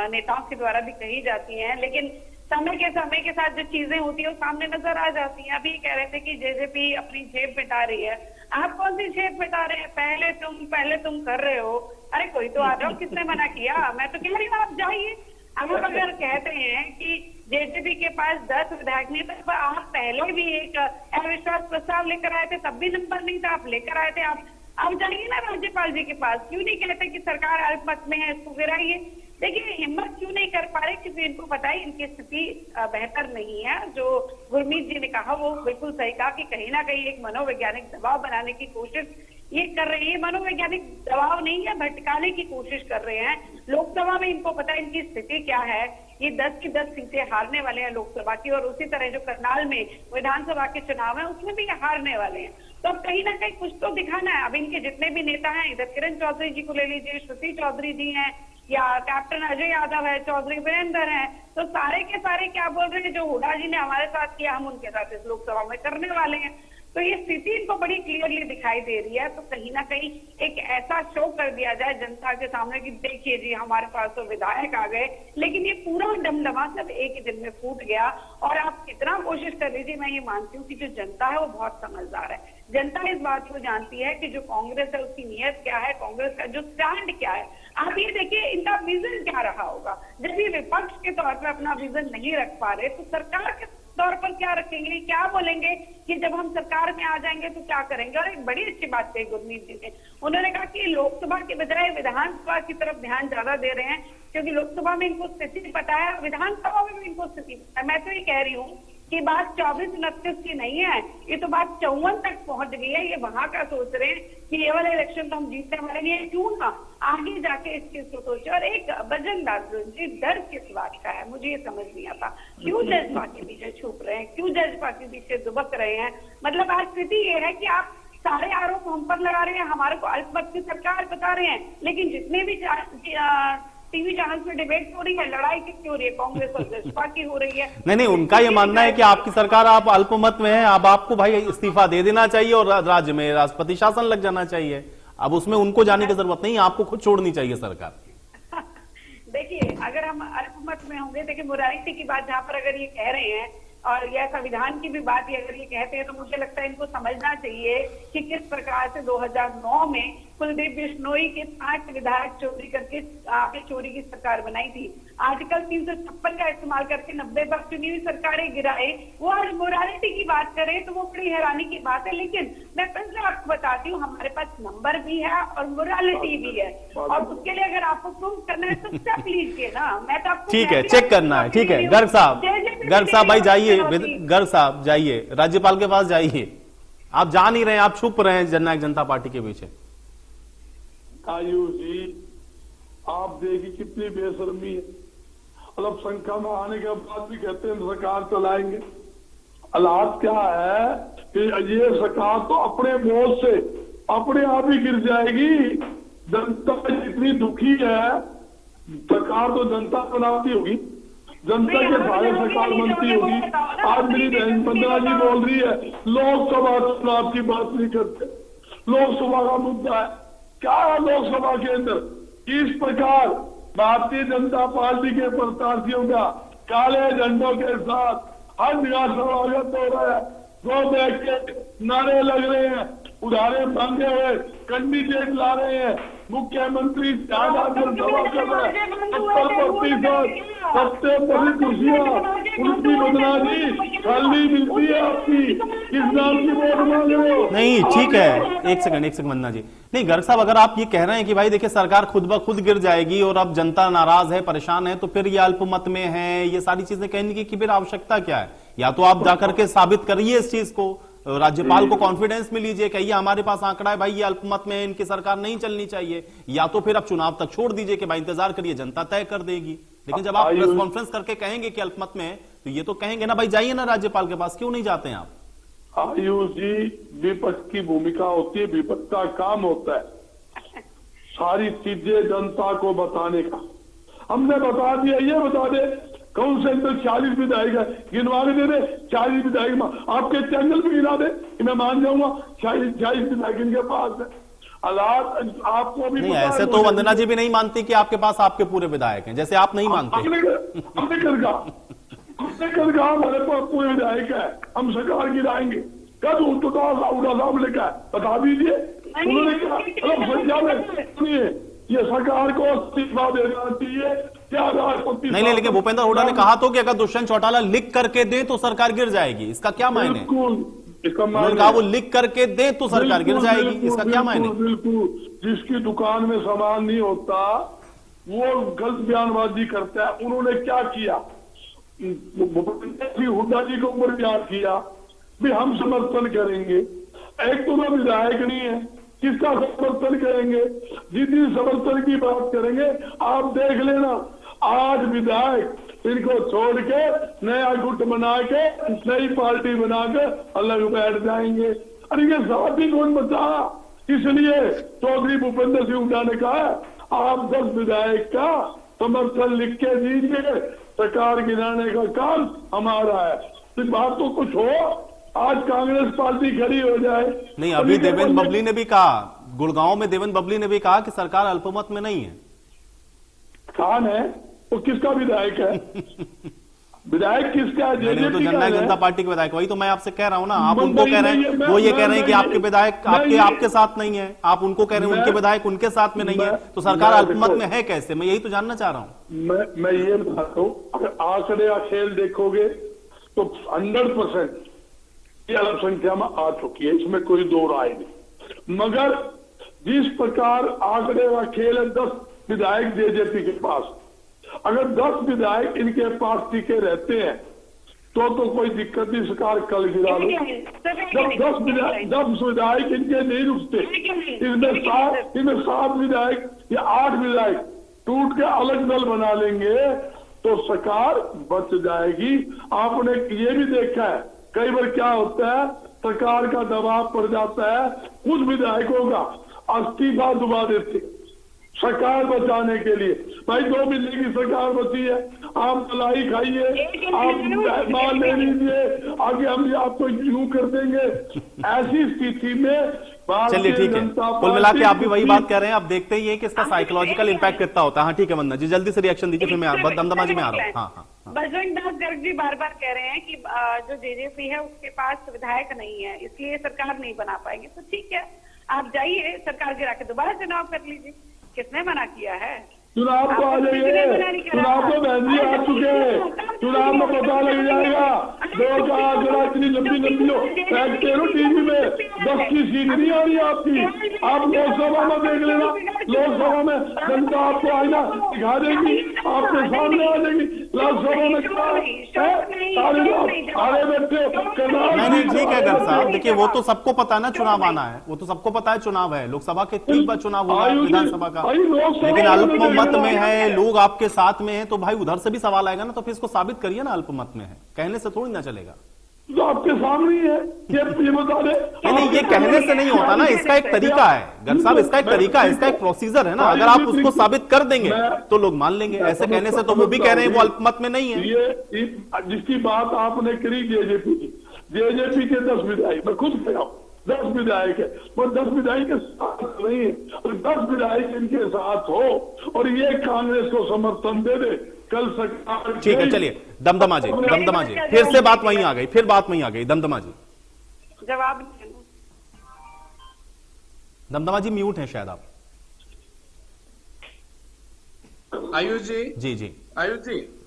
नेताओं के द्वारा भी कही जाती हैं, लेकिन समय के साथ जो चीजें होती है वो सामने नजर आ जाती हैं। अभी कह रहे थे कि जेजेपी अपनी जेब मिटा रही है। आप कौन सी जेब मिटा रहे हैं? पहले तुम कर रहे हो। अरे कोई तो आ जाओ, किसने मना किया? मैं तो कह रही हूँ आप जाइए। अब अगर कहते हैं कि जेजेपी के पास 10 विधायक नहीं, तो आप पहले भी एक अविश्वास प्रस्ताव लेकर आए थे, तब भी नंबर नहीं था, आप लेकर आए थे। आप जाइए ना राज्यपाल जी के पास, क्यों नहीं कहते कि सरकार अल्पमत में है, इसको गिराइए। देखिए, हिम्मत क्यों नहीं कर पा रहे, क्योंकि इनको पता है इनकी स्थिति बेहतर नहीं है। जो गुरमीत जी ने कहा वो बिल्कुल सही कहा कि कहीं ना कहीं एक मनोवैज्ञानिक दबाव बनाने की कोशिश ये कर रहे हैं। मनोवैज्ञानिक दबाव नहीं है, भटकाने की कोशिश कर रहे हैं। लोकसभा में इनको पता है इनकी स्थिति क्या है, ये 10 की 10 सीटें हारने वाले हैं लोकसभा की, और उसी तरह जो करनाल में विधानसभा के चुनाव है उसमें भी हारने वाले हैं। तो अब कहीं ना कहीं कुछ तो दिखाना है। अब इनके जितने भी नेता हैं, इधर किरण चौधरी जी को ले लीजिए, श्रुति चौधरी जी हैं, या कैप्टन अजय यादव है, चौधरी वीरेंद्र हैं, तो सारे के सारे क्या बोल रहे हैं, जो हुड्डा जी ने हमारे साथ किया हम उनके साथ इस लोकसभा में करने वाले हैं। तो ये स्थिति इनको बड़ी क्लियरली दिखाई दे रही है। तो कहीं ना कहीं एक ऐसा शो कर दिया जाए जनता के सामने कि देखिए जी हमारे पास तो विधायक आ गए, लेकिन ये पूरा डमडमा सब एक ही दिन में फूट गया। और आप कितना कोशिश कर लीजिए, मैं ये मानती हूँ कि जो जनता है वो बहुत समझदार है। जनता इस बात को जानती है कि जो कांग्रेस है उसकी नीयत क्या है, कांग्रेस का जो स्टैंड क्या है। आप ये देखिए इनका विजन क्या रहा होगा। जब ये विपक्ष के तौर पर अपना विजन नहीं रख पा रहे, तो सरकार के तौर पर क्या रखेंगे, क्या बोलेंगे कि जब हम सरकार में आ जाएंगे तो क्या करेंगे। और एक बड़ी अच्छी बात कही गुरमीत जी ने, उन्होंने कहा कि लोकसभा के बजाय विधानसभा की तरफ ध्यान ज्यादा दे रहे हैं, क्योंकि लोकसभा में इनको स्थिति पता है, विधानसभा में भी इनको स्थिति पता है। मैं तो ये कह रही हूँ कि बात 24-29 की नहीं है, ये तो बात 54 तक पहुंच गई है। ये वहां का सोच रहे हैं कि ये वाला इलेक्शन तो हम जीतने वाले नहीं है, क्यों ना आगे जाके इस चीज को सोचे। और एक बजरंग दास जी, डर किस बात का है मुझे ये समझ नहीं आता। क्यों जजपा के पीछे छुप रहे हैं, क्यों जजपा के पीछे दुबक रहे हैं? मतलब आज स्थिति ये है कि आप सारे आरोप हम पर लगा रहे हैं, हमारे को अल्पमत की सरकार बता रहे हैं, लेकिन जितने भी टीवी चैनल पे डिबेट हो रही है, लड़ाई किसकी हो रही है, कांग्रेस और जसपा की हो रही है। नहीं, उनका ये मानना है कि आपकी सरकार, आप अल्पमत में है, अब आपको भाई इस्तीफा दे देना चाहिए और राज्य में राष्ट्रपति शासन लग जाना चाहिए। अब उसमें उनको जाने की जरूरत नहीं, आपको खुद छोड़नी चाहिए सरकार। देखिए, अगर हम अल्पमत में होंगे, देखिए मोरालिटी की बात जहाँ पर अगर ये कह रहे हैं और यह संविधान की भी बात अगर ये कहते हैं, तो मुझे लगता है इनको समझना चाहिए कि किस प्रकार से 2009 में कुलदीप बिश्नोई के 5 विधायक चोरी करके आपने चोरी की सरकार बनाई थी। आर्टिकल 356 का इस्तेमाल करके 90 पर चुनी हुई सरकारें गिराए। वो आज मोरालिटी की बात करें तो वो बड़ी हैरानी की बात है। लेकिन मैं फिर से आपको बताती हूँ, हमारे पास नंबर भी है और मोरालिटी भी है, और उसके लिए अगर आपको प्रूव करना है तो स्टेप लीजिए ना। मैं तो आपको ठीक है, चेक करना है। ठीक है, गर्ग साहब भाई जाइए, गर्ग साहब जाइए, राज्यपाल के पास जाइए। आप जा नहीं रहे, आप छुप रहे हैं जननायक जनता पार्टी के पीछे। आयुष जी, आप देखिए कितनी बेशर्मी है। मतलब संख्या में आने के बाद भी कहते हैं सरकार चलाएंगे। हालात क्या है कि ये सरकार तो अपने मौत से अपने आप ही गिर जाएगी। जनता जितनी दुखी है, सरकार तो जनता बनाती होगी, जनता के सहारे सरकार बनती होगी। आज मेरी बहन वंदना जी बोल रही है लोकसभा चुनाव की बात नहीं करते, लोकसभा का मुद्दा है क्या है लोकसभा के अंदर? किस प्रकार भारतीय जनता पार्टी के प्रत्याशियों का काले झंडों के साथ हर जगह स्वागत हो रहा है, दो बैठ के नारे लग रहे हैं, उधारे मांगे हुए कैंडिडेट ला रहे हैं, मुख्यमंत्री सभा कर रहे हैं, 70% सबसे बड़ी कुर्सियां उनकी वंदना जी खाली मिलती है आपकी, किस नाम की वोट मांग रहे हो? नहीं ठीक है, एक सेकंड वंदना जी। नहीं गर्ग साहब, अगर आप ये कह रहे हैं कि भाई देखिए सरकार खुद ब खुद गिर जाएगी और अब जनता नाराज है, परेशान है, तो फिर ये अल्पमत में है, ये सारी चीजें कहने की फिर आवश्यकता क्या है? या तो आप जाकर के साबित करिए इस चीज को, राज्यपाल को कॉन्फिडेंस में लीजिए, कहिए हमारे पास आंकड़ा है भाई ये अल्पमत में है, इनकी सरकार नहीं चलनी चाहिए, या तो फिर आप चुनाव तक छोड़ दीजिए कि भाई इंतजार करिए जनता तय कर देगी। लेकिन जब आप प्रेस कॉन्फ्रेंस करके कहेंगे कि अल्पमत में है, तो ये तो कहेंगे ना भाई जाइए ना राज्यपाल के पास, क्यों नहीं जाते हैं आप? आयुष जी, विपक्ष की भूमिका होती है, विपक्ष का काम होता है सारी चीजें जनता को बताने का। हमने बता दिया, ये बता दे कौन से अंदर 40 विधायक है, गिनवा के दे दे 40 विधायक, आपके चैनल पे गिना दे कि मैं मान जाऊंगा 40 विधायक इनके पास है। हालात आपको भी नहीं, ऐसे तो वंदना जी भी नहीं मानती कि आपके पास आपके पूरे विधायक हैं, जैसे आप नहीं मानते। हमने कर कहा हमारे पास पूरे विधायक है, हम सरकार गिराएंगे, कब उड़ा साहब लिखा है बता दीजिए। उन्होंने कहा सुनिए, ये सरकार को इस्तीफा देना चाहिए, क्या राष्ट्रपति नहीं, लेकिन भूपेंद्र हुड्डा ने कहा तो कि अगर दुष्यंत चौटाला लिख करके दे तो सरकार गिर जाएगी, इसका क्या मायने? इसका उन्होंने कहा वो लिख करके दे तो सरकार गिर जाएगी, इसका क्या मायने? बिल्कुल, जिसकी दुकान में सामान नहीं होता वो गलत बयानबाजी करता है। उन्होंने क्या किया, भूपेंद्र हुड्डा जी के ऊपर बयान किया भी हम समर्थन करेंगे। एक तो विधायक नहीं है, किसका समर्थन करेंगे? जितनी समर्थन की बात करेंगे आप देख लेना, आज विधायक इनको छोड़ के नया गुट बना के नई पार्टी बना के अलग बैठ जाएंगे। अरे ये साथ ही कौन बचा? इसलिए चौधरी भूपेंद्र सिंह हुड्डा ने कहा आप 10 विधायक का समर्थन लिख के दीजिए, सरकार गिराने का काम हमारा है। तो बात तो कुछ हो, आज कांग्रेस पार्टी खड़ी हो जाए। नहीं, अभी देवेंद्र बबली ने भी कहा, गुड़गांव में देवेंद्र बबली ने भी कहा कि सरकार अल्पमत में नहीं है। कौन है वो? किसका विधायक है? विधायक किसका है? तो जननायक जनता पार्टी के विधायक, वही तो मैं आपसे कह रहा हूं ना। आप उनको कह रहे हैं, वो ये कह रहे हैं कि आपके विधायक आपके साथ नहीं है, आप उनको कह रहे हैं उनके विधायक उनके साथ में नहीं है, तो सरकार अल्पमत में है कैसे? मैं यही तो जानना चाह रहा हूं। मैं ये बताता हूँ, अगर आंकड़े का खेल देखोगे तो 100% ये अल्पसंख्या में आ चुकी है, इसमें कोई दो राय नहीं। मगर जिस प्रकार आंकड़े का खेल है, 10 विधायक जेजेपी के पास, अगर 10 विधायक इनके पास टिके रहते हैं तो कोई दिक्कत नहीं, सरकार कल गिरा लो। जब 10 विधायक इनके नहीं रुकते, इनमें 7 विधायक या 8 विधायक टूट के अलग दल बना लेंगे तो सरकार बच जाएगी। आपने ये भी देखा है कई बार क्या होता है, सरकार का दबाव पड़ जाता है, कुछ विधायकों का इस्तीफा दुबा देते सरकार बचाने के लिए। भाई 2 महीने की सरकार बची है, आप मलाई खाइए, आप माल ले लीजिए, आगे हम आपको यूं कर देंगे। ऐसी स्थिति में चलिए ठीक है, कुल मिला के आप भी वही बात कह रहे हैं। आप देखते ही है कि इसका साइकोलॉजिकल इम्पैक्ट कितना होता है। हाँ ठीक है वंदना जी, जल्दी से रिएक्शन दीजिए, फिर मैं दमदमा जी में आ रहा हूँ। हाँ। बजरंग दास गर्ग जी बार बार कह रहे हैं कि जो जेजेपी है उसके पास विधायक नहीं है, इसलिए सरकार नहीं बना पाएंगे। तो ठीक है, आप जाइए, सरकार गिरा के दोबारा चुनाव कर लीजिए, किसने मना किया है? चुनाव तो आ जाइए, चुनाव तो बहन जी आ चुके हैं, चुनाव में पता लग जाएगा। दो का आंकड़ा इतनी लंबी हो, देखते हो टीवी में 10 की सीट नहीं आ रही आपकी। आप लोकसभा में देख लेना, लोकसभा में जनता आपको आईना दिखा देगी, आपके सामने आ जाएगी। लोकसभा में सारे बैठे नहीं ठीक है गर्ग साहब, देखिए वो तो सबको पता है ना, चुनाव आना है, वो तो सबको पता है चुनाव है, लोकसभा के ठीक बाद चुनाव होगा, विधानसभा का। लेकिन अल्पमत में है, लोग आपके साथ में है, तो भाई उधर से भी सवाल आएगा ना, तो फिर इसको साबित करिए ना अल्पमत में है, कहने से थोड़ी ना चलेगा। तो आपके सामने ही है, ये बता दे। नहीं, ये कहने से नहीं होता ना, इसका एक तरीका है गर्ग साहब, इसका एक तरीका है, इसका एक प्रोसीजर है ना। अगर आप उसको साबित कर देंगे तो लोग मान लेंगे। ऐसे कहने से तो वो भी कह रहे हैं वो अल्पमत में नहीं है। ये जिसकी बात आपने करी जेजेपी के 10 विधायक, मैं खुद गया हूँ, 10 विधायक है, वो 10 विधायक के साथ नहीं है, और 10 विधायक इनके साथ हो और ये कांग्रेस को समर्थन दे दे, कल सरकार। ठीक है, चलिए दमदमा जी, फिर से बात वहीं आ गई, फिर बात वहीं आ गई। दमदमा जी जवाब, दमदमा जी म्यूट हैं शायद आप। आयुष जी, जी आयुष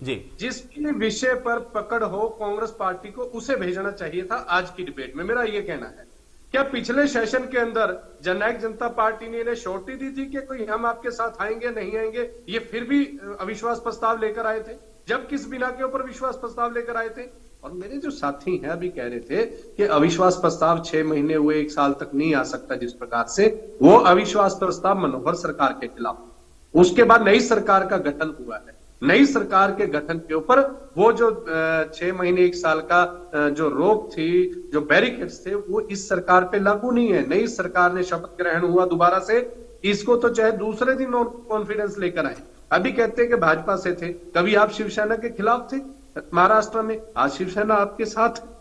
जी, जिस विषय पर पकड़ हो कांग्रेस पार्टी को उसे भेजना चाहिए था आज की डिबेट में, मेरा ये कहना है। क्या पिछले सेशन के अंदर जननायक जनता पार्टी ने इन्हें श्योरिटी दी थी कि कोई हम आपके साथ आएंगे नहीं आएंगे? ये फिर भी अविश्वास प्रस्ताव लेकर आए थे। जब किस बिना के ऊपर विश्वास प्रस्ताव लेकर आए थे? और मेरे जो साथी हैं अभी कह रहे थे कि अविश्वास प्रस्ताव 6 महीने हुए, 1 साल तक नहीं आ सकता, जिस प्रकार से वो अविश्वास प्रस्ताव मनोहर सरकार के खिलाफ, उसके बाद नई सरकार का गठन हुआ है। नई सरकार के गठन के ऊपर वो जो 6 महीने 1 साल का जो रोक थी, जो बैरिकेड्स थे, वो इस सरकार पे लागू नहीं है। नई सरकार ने शपथ ग्रहण हुआ दोबारा से, इसको तो चाहे दूसरे दिन नॉन कॉन्फिडेंस लेकर आए। अभी कहते हैं कि भाजपा से थे, कभी आप शिवसेना के खिलाफ थे महाराष्ट्र में, आज शिवसेना आपके साथ है।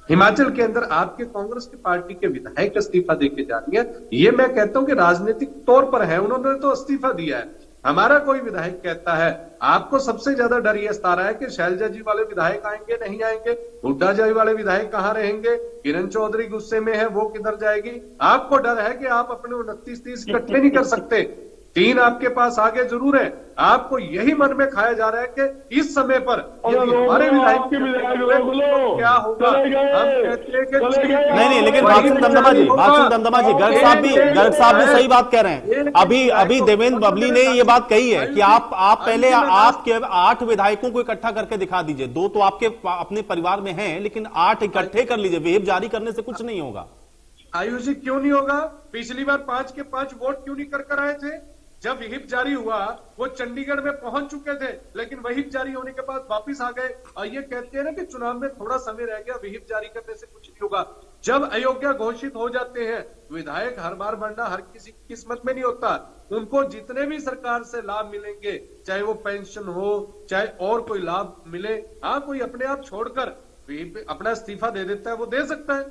हिमाचल के अंदर आपके कांग्रेस की पार्टी के विधायक इस्तीफा देके जा रही है। ये मैं कहता हूं कि राजनीतिक तौर पर है, उन्होंने तो इस्तीफा दिया है। हमारा कोई विधायक कहता है, आपको सबसे ज्यादा डर ये सता रहा है कि शैलजा जी वाले विधायक आएंगे नहीं आएंगे, हुड्डा जी वाले विधायक कहां रहेंगे, किरण चौधरी गुस्से में है, वो किधर जाएगी? आपको डर है कि आप अपने 29-30 इकट्ठे नहीं कर सकते। 3 आपके पास आगे जरूर है। आपको यही मन में खाया जा रहा है कि इस समय पर हमारे विधायक क्या होगा? हम कहते हैं कि नहीं, लेकिन बात सुन दमदमा जी, गर्ग साहब भी सही बात कह रहे हैं। अभी देवेंद्र बबली ने ये बात कही है कि आप पहले आपके 8 विधायकों को इकट्ठा करके दिखा दीजिए। 2 तो आपके अपने परिवार में हैं, लेकिन 8 इकट्ठे कर लीजिए। व्हिप जारी करने से कुछ नहीं होगा। आयुष जी, क्यों नहीं होगा? पिछली बार 5 के 5 वोट क्यों नहीं कर आए थे? जब व्हिप जारी हुआ वो चंडीगढ़ में पहुंच चुके थे, लेकिन व्हिप जारी होने के बाद वापस आ गए। और ये कहते हैं ना कि चुनाव में थोड़ा समय रह गया, व्हिप जारी करने से कुछ नहीं होगा। जब अयोग्य घोषित हो जाते हैं विधायक, हर बार बनना हर किसी की किस्मत में नहीं होता। उनको जितने भी सरकार से लाभ मिलेंगे, चाहे वो पेंशन हो, चाहे और कोई लाभ मिले, हाँ, कोई अपने आप छोड़कर अपना इस्तीफा दे देता है, वो दे सकता है।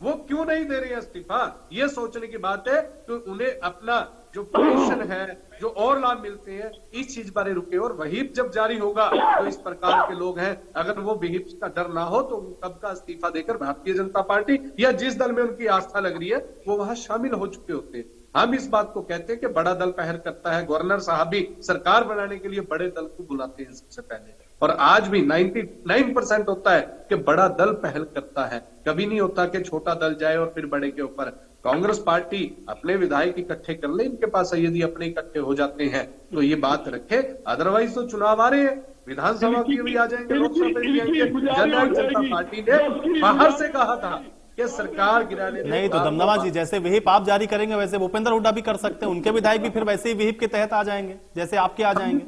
वो क्यों नहीं दे रही है इस्तीफा? ये सोचने की बात है कि उन्हें अपना जो पेंशन है, जो और लाभ मिलते हैं, इस चीज पर रुके। और व्हिप जब जारी होगा तो इस प्रकार के लोग हैं, अगर वो व्हिप का डर ना हो तो तब का इस्तीफा देकर भारतीय जनता पार्टी या जिस दल में उनकी आस्था लग रही है वो वहां शामिल हो चुके होते हैं। हम इस बात को कहते हैं कि बड़ा दल पहल करता है। गवर्नर साहब भी सरकार बनाने के लिए बड़े दल को बुलाते हैं सबसे पहले, और आज भी 99% होता है कि बड़ा दल पहल करता है। कभी नहीं होता कि छोटा दल जाए और फिर बड़े के ऊपर। कांग्रेस पार्टी अपने विधायक इकट्ठे कर ले, इनके पास यदि अपने इकट्ठे हो जाते हैं तो ये बात रखे। अदरवाइज तो चुनाव आ रहे हैं, विधानसभा की भी आ जाएंगे, लोकसभा की भी आएंगे। जननायक जनता पार्टी ने बाहर से कहा था कि सरकार गिराने नहीं, तो दमदमा जी, जैसे व्हिप आप जारी करेंगे वैसे भूपेंद्र हुड्डा भी कर सकते हैं। उनके विधायक भी फिर वैसे ही व्हिप के तहत आ जाएंगे जैसे आपके आ जाएंगे।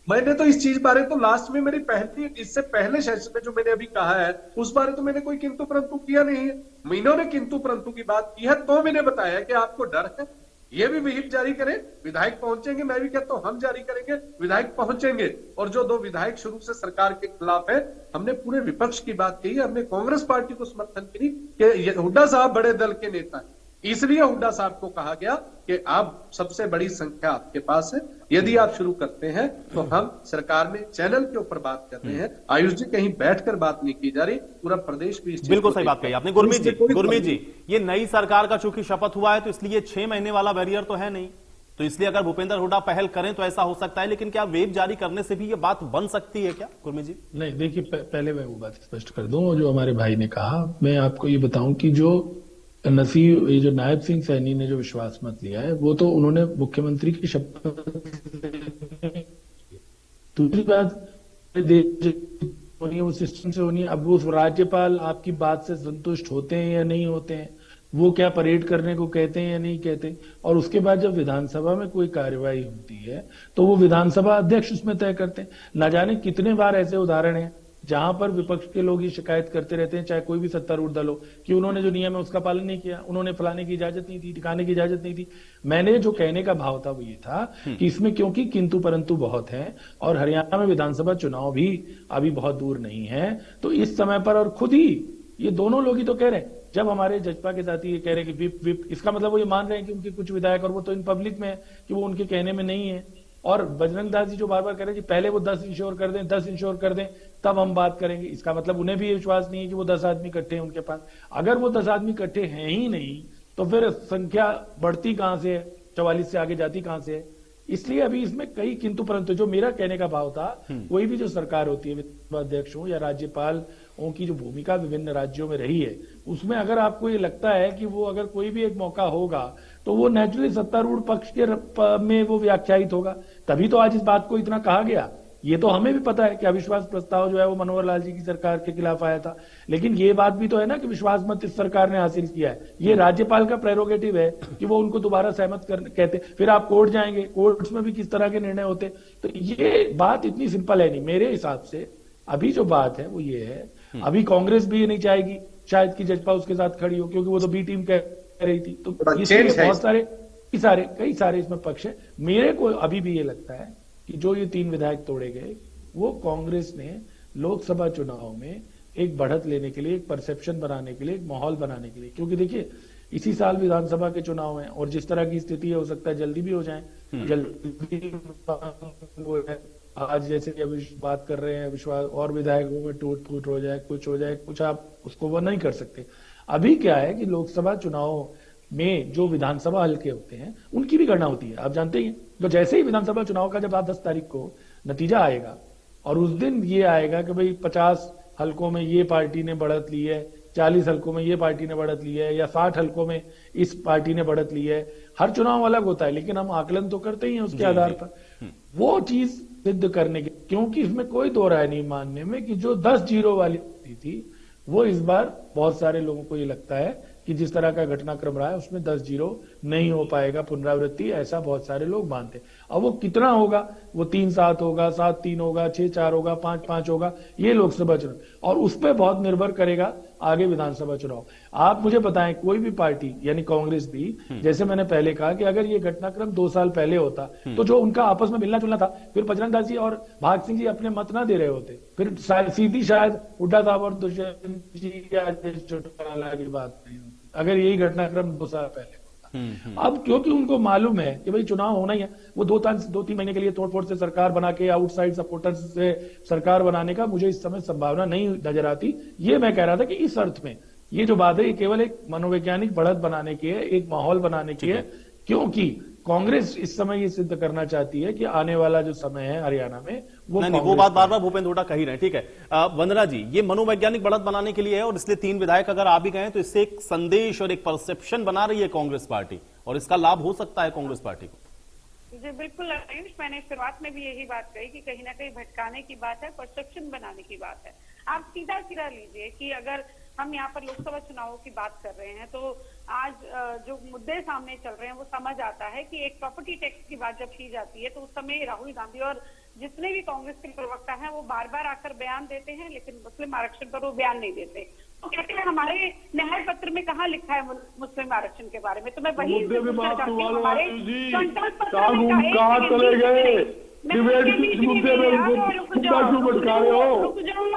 मैंने तो इस चीज बारे तो लास्ट में मेरी पहली, इससे पहले सेशन में जो मैंने अभी कहा है उस बारे तो मैंने कोई किंतु परंतु किया नहीं है। मीनों ने किंतु परंतु की बात की है तो मैंने बताया कि आपको डर है, ये भी व्हिप जारी करें, विधायक पहुंचेंगे। मैं भी कहता हूं हम जारी करेंगे, विधायक पहुंचेंगे। और जो 2 विधायक शुरू से सरकार के खिलाफ है, हमने पूरे विपक्ष की बात कही है, हमने कांग्रेस पार्टी को समर्थन करी कि हुड्डा साहब बड़े दल के नेता है, इसलिए हुड्डा साहब को कहा गया कि आप सबसे बड़ी संख्या आपके पास है, यदि आप शुरू करते हैं तो हम सरकार में चैनल के ऊपर बात कर रहे हैं। आयुष जी, कहीं बैठकर बात नहीं की जा रही, पूरा प्रदेश भी बिल्कुल सही बात कही आपने। गुरमीत जी, ये नई सरकार का चूंकि शपथ हुआ है तो इसलिए 6 महीने वाला बैरियर तो है नहीं, तो इसलिए अगर भूपेंद्र हुड्डा पहल करें तो ऐसा हो सकता है। लेकिन क्या व्हिप जारी करने से भी ये बात बन सकती है क्या गुरमीत जी? नहीं, देखिए, पहले मैं वो बात स्पष्ट कर दूं, जो हमारे भाई ने कहा, मैं आपको ये बताऊं कि जो ये जो नायब सिंह सैनी ने जो विश्वास मत लिया है, वो तो उन्होंने मुख्यमंत्री की शपथ। दूसरी बात, होनी है वो सिस्टम से होनी है। अब वो राज्यपाल आपकी बात से संतुष्ट होते हैं या नहीं होते हैं, वो क्या परेड करने को कहते हैं या नहीं कहते, और उसके बाद जब विधानसभा में कोई कार्यवाही होती है तो वो विधानसभा अध्यक्ष उसमें तय करते हैं। न जाने कितने बार ऐसे उदाहरण हैं जहां पर विपक्ष के लोग ये शिकायत करते रहते हैं, चाहे कोई भी सत्तारूढ़ दल हो, कि उन्होंने जो नियम है उसका पालन नहीं किया, उन्होंने फलाने की इजाजत नहीं दी, दिखाने की इजाजत नहीं दी। मैंने जो कहने का भाव था वो ये था कि इसमें क्योंकि किंतु परंतु बहुत है और हरियाणा में विधानसभा चुनाव भी अभी बहुत दूर नहीं है, तो इस समय पर, और खुद ही ये दोनों लोग ही तो कह रहे हैं, जब हमारे जजपा के साथी ये कह रहे हैं कि विप, इसका मतलब वो ये मान रहे हैं कि उनके कुछ विधायक, और वो तो इन पब्लिक में है कि वो उनके कहने में नहीं है। और बजरंग दास जी जो बार बार कह रहे हैं कि पहले वो 10 इंश्योर कर दें, 10 इंश्योर कर दें, तब हम बात करेंगे, इसका मतलब उन्हें भी ये विश्वास नहीं है कि वो 10 आदमी इकट्ठे हैं उनके पास। अगर वो 10 आदमी इकट्ठे हैं ही नहीं तो फिर संख्या बढ़ती कहां से है, 44 से आगे जाती कहां से है। इसलिए अभी इसमें कई किंतु परंतु, जो मेरा कहने का भाव था, कोई भी जो सरकार होती है, अध्यक्ष हो या राज्यपाल की जो भूमिका विभिन्न राज्यों में रही है, उसमें अगर आपको ये लगता है कि वो अगर कोई भी एक मौका होगा तो वो नेचुरली सत्तारूढ़ पक्ष के में वो व्याख्यायित होगा। तभी तो आज इस बात को इतना कहा गया। ये तो हमें भी पता है कि अविश्वास प्रस्ताव जो है वो मनोहर लाल जी की सरकार के खिलाफ आया था, लेकिन ये बात भी तो है ना कि विश्वास मत इस सरकार ने हासिल किया है। ये राज्यपाल का प्रेरोगेटिव है कि वो उनको दोबारा सहमत कहते, फिर आप कोर्ट जाएंगे, कोर्ट्स में भी किस तरह के निर्णय होते। तो ये बात इतनी सिंपल है नहीं मेरे हिसाब से। अभी जो बात है वो ये है, अभी कांग्रेस भी ये नहीं चाहेगी शायद कि जजपा उसके साथ खड़ी हो, क्योंकि वो तो बी टीम कह रही थी। तो इसलिए बहुत कई सारे इसमें पक्ष है। मेरे को अभी भी ये लगता है कि जो ये 3 विधायक तोड़े गए, वो कांग्रेस ने लोकसभा चुनाव में एक बढ़त लेने के लिए, एक परसेप्शन बनाने के लिए, एक माहौल बनाने के लिए, क्योंकि देखिए इसी साल विधानसभा के चुनाव हैं और जिस तरह की स्थिति है, हो सकता है जल्दी भी हो जाए, जल्दी वो है। आज जैसे अभी बात कर रहे हैं विश्वास और विधायकों में टूट फूट हो जाए, कुछ आप उसको वो नहीं कर सकते। अभी क्या है कि लोकसभा चुनाव में जो विधानसभा हल्के होते हैं उनकी भी गणना होती है, आप जानते ही हैं। तो जैसे ही विधानसभा चुनाव का जब 10 तारीख को नतीजा आएगा और उस दिन ये आएगा कि भाई 50 हल्कों में ये पार्टी ने बढ़त ली है, 40 हल्कों में ये पार्टी ने बढ़त ली है, या 60 हल्कों में इस पार्टी ने बढ़त ली है। हर चुनाव अलग होता है, लेकिन हम आकलन तो करते ही हैं उसके आधार पर। वो चीज सिद्ध करने के, क्योंकि इसमें कोई दो राय नहीं मानने में कि जो 10-0 वाली थी वो इस बार बहुत सारे लोगों को ये लगता है कि जिस तरह का घटनाक्रम रहा है उसमें 10-0 नहीं हो पाएगा पुनरावृत्ति, ऐसा बहुत सारे लोग मानते हैं। अब वो कितना होगा, वो 3-7 होगा, 7-3 होगा, 6-4 होगा, 5-5 होगा, ये लोकसभा चुनाव, और उस पर बहुत निर्भर करेगा आगे विधानसभा चुनाव। आप मुझे बताएं, कोई भी पार्टी यानी कांग्रेस भी, जैसे मैंने पहले कहा कि अगर ये घटनाक्रम 2 साल पहले होता तो जो उनका आपस में मिलना जुलना था, फिर बजरंग दास जी और भाग सिंह जी अपने मत ना दे रहे होते, फिर सीधी शायद हुड्डा साहब और दुष्यंत जी चौटाला की बात नहीं होती अगर यही घटनाक्रम 2 साल पहले होता। अब क्योंकि उनको मालूम है कि भाई चुनाव होना ही है, वो 2-3 महीने के लिए तोड़फोड़ से सरकार बना के आउटसाइड सपोर्टर्स से सरकार बनाने का मुझे इस समय संभावना नहीं नजर आती। ये मैं कह रहा था कि इस अर्थ में ये जो बात है ये केवल एक मनोवैज्ञानिक बढ़त बनाने की है, एक माहौल बनाने की है, क्योंकि कांग्रेस इस समय ये सिद्ध करना चाहती है कि आने वाला जो समय है हरियाणा में वो बात बार बार भूपेंद्र हुड्डा कह ही रहे हैं। ठीक है वंदना जी, ये मनोवैज्ञानिक बढ़त बनाने के लिए है और इसलिए 3 विधायक अगर आ भी गए तो इससे एक संदेश और एक परसेप्शन बना रही है कांग्रेस पार्टी, और इसका लाभ हो सकता है कांग्रेस पार्टी को। जी बिल्कुल आयुष, मैंने शुरुआत में भी यही बात कही कि कहीं ना कहीं भटकाने की बात है, परसेप्शन बनाने की बात है। आप सीधा लीजिए कि अगर हम यहाँ पर लोकसभा चुनावों की बात कर रहे हैं तो आज जो मुद्दे सामने चल रहे हैं वो समझ आता है कि एक प्रॉपर्टी टैक्स की बात जब की जाती है तो उस समय राहुल गांधी और जितने भी कांग्रेस के प्रवक्ता हैं वो बार बार आकर बयान देते हैं, लेकिन मुस्लिम आरक्षण पर वो बयान नहीं देते। तो कहते हैं हमारे न्याय पत्र में कहाँ लिखा है मुस्लिम आरक्षण के बारे में, तो मैं वही पूछना चाहती हूँ हमारे संकल्प पत्र में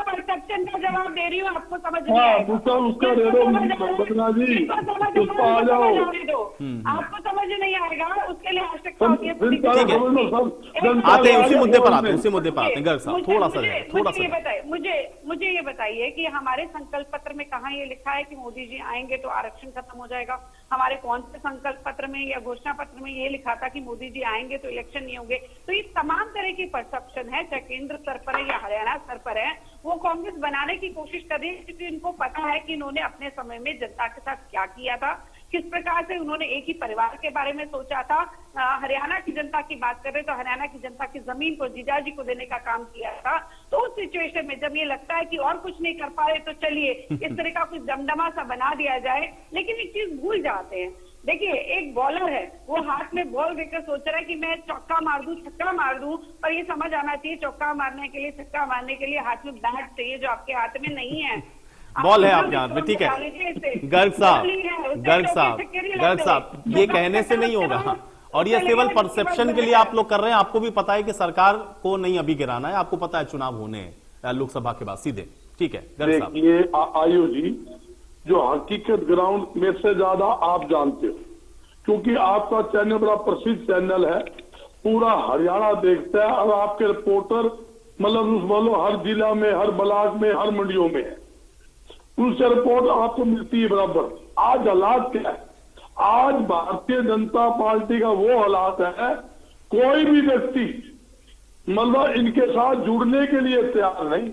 परसेप्शन का जवाब दे रही हूँ, आपको समझ नहीं आएगा। आपको समझ नहीं आएगा, उसके लिए आवश्यकता होती है। आते हैं उसी मुद्दे पर आते हैं गर्ग साहब, थोड़ा सा मुझे ये बताइए कि हमारे संकल्प पत्र में कहाँ ये लिखा है कि मोदी जी आएंगे तो आरक्षण खत्म हो जाएगा? हमारे कौन से संकल्प पत्र में या घोषणा पत्र में ये लिखा था कि मोदी जी आएंगे तो इलेक्शन नहीं होंगे? तो ये तमाम तरह की परसेप्शन है, चाहे केंद्र स्तर पर है या हरियाणा स्तर पर है, वो कांग्रेस बनाने की कोशिश कर रही है, क्योंकि इनको पता है कि इन्होंने अपने समय में जनता के साथ क्या किया था, किस प्रकार से उन्होंने एक ही परिवार के बारे में सोचा था। हरियाणा की जनता की बात कर रहे तो हरियाणा की जनता की जमीन को जीजाजी को देने का काम किया था। तो उस सिचुएशन में जब ये लगता है कि और कुछ नहीं कर पा रहे तो चलिए इस तरह का कुछ दमदमा सा बना दिया जाए, लेकिन एक चीज भूल जाते हैं देखिए एक बॉलर है, वो हाथ में बॉल देकर सोच रहा है कि मैं चौका मार दूं, छक्का मार दूं, पर ये समझ आना चाहिए चौका मारने के लिए, छक्का मारने के लिए हाथ में बैट चाहिए, जो आपके हाथ में नहीं है। बॉल है आपके हाथ में, ठीक है। गर्ग साहब, ये कहने से नहीं होगा, और ये केवल परसेप्शन के लिए आप लोग कर रहे हैं। आपको भी पता है कि सरकार को नहीं अभी गिराना है, आपको पता है चुनाव होने हैं लोकसभा के बाद सीधे, ठीक है। गर्ग साहब, ये आयु जी, जो हकीकत ग्राउंड में से ज्यादा आप जानते हो, क्योंकि आपका चैनल बड़ा प्रसिद्ध चैनल है, पूरा हरियाणा देखता है, और आपके रिपोर्टर मतलब बोलो हर जिला में, हर ब्लॉक में, हर मंडियों में है, उनसे रिपोर्ट आपको मिलती है बराबर। आज हालात क्या है? आज भारतीय जनता पार्टी का वो हालात है, कोई भी व्यक्ति मतलब इनके साथ जुड़ने के लिए तैयार नहीं।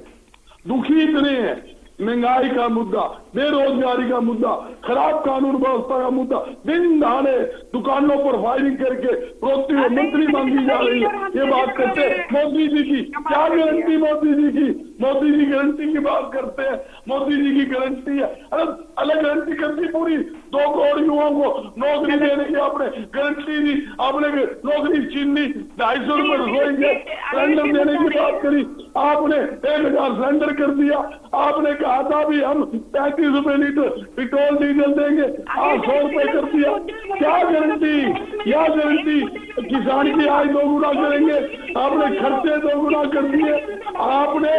दुखी इतने हैं, महंगाई का मुद्दा, बेरोजगारी का मुद्दा, खराब कानून व्यवस्था का मुद्दा, दिन दहाड़े दुकानों पर फायरिंग करके रोकती हुई मंत्री मांगी जा रही है। ये बात करते हैं मोदी जी की, क्या गारंटी मोदी जी की? मोदी जी गारंटी की बात करते हैं, मोदी जी की गारंटी है, अलग गारंटी करती पूरी 2 करोड़ युवाओं को नौकरी देने की आपने गारंटी दी, आपने नौकरी छीन ली, 250 रुपए रसोई गैस सिलेंडर देने की बात करी, आपने 1000 सिलेंडर कर दिया, आपने कहा था भी हम 35 रुपए लीटर पेट्रोल डीजल देंगे, आज 100 रुपए कर दिया। क्या गारंटी, क्या गारंटी? किसान की आय 2 गुना करेंगे, आपने खर्चे 2 गुना कर दिए, आपने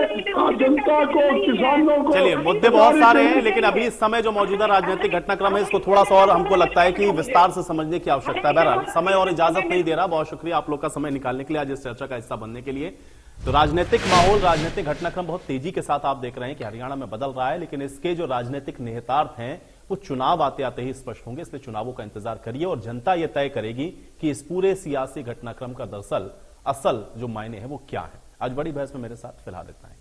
जनता को, किसानों को। चलिए, मुद्दे बहुत सारे हैं, लेकिन अभी इस समय जो मौजूदा राजनीतिक घटनाक्रम है इसको थोड़ा सा और हमको लगता है कि विस्तार से समझने की आवश्यकता है। बहरहाल समय और इजाजत नहीं दे रहा। बहुत शुक्रिया आप लोग का समय निकालने के लिए, आज इस चर्चा का हिस्सा बनने के लिए। तो राजनीतिक माहौल, राजनीतिक घटनाक्रम बहुत तेजी के साथ आप देख रहे हैं कि हरियाणा में बदल रहा है, लेकिन इसके जो राजनीतिक निहितार्थ हैं वो चुनाव आते आते ही स्पष्ट होंगे। इसलिए चुनावों का इंतजार करिए और जनता यह तय करेगी कि इस पूरे सियासी घटनाक्रम का दरअसल असल जो मायने हैं वो क्या है। आज बड़ी बहस में मेरे साथ फिलहाल इतना है।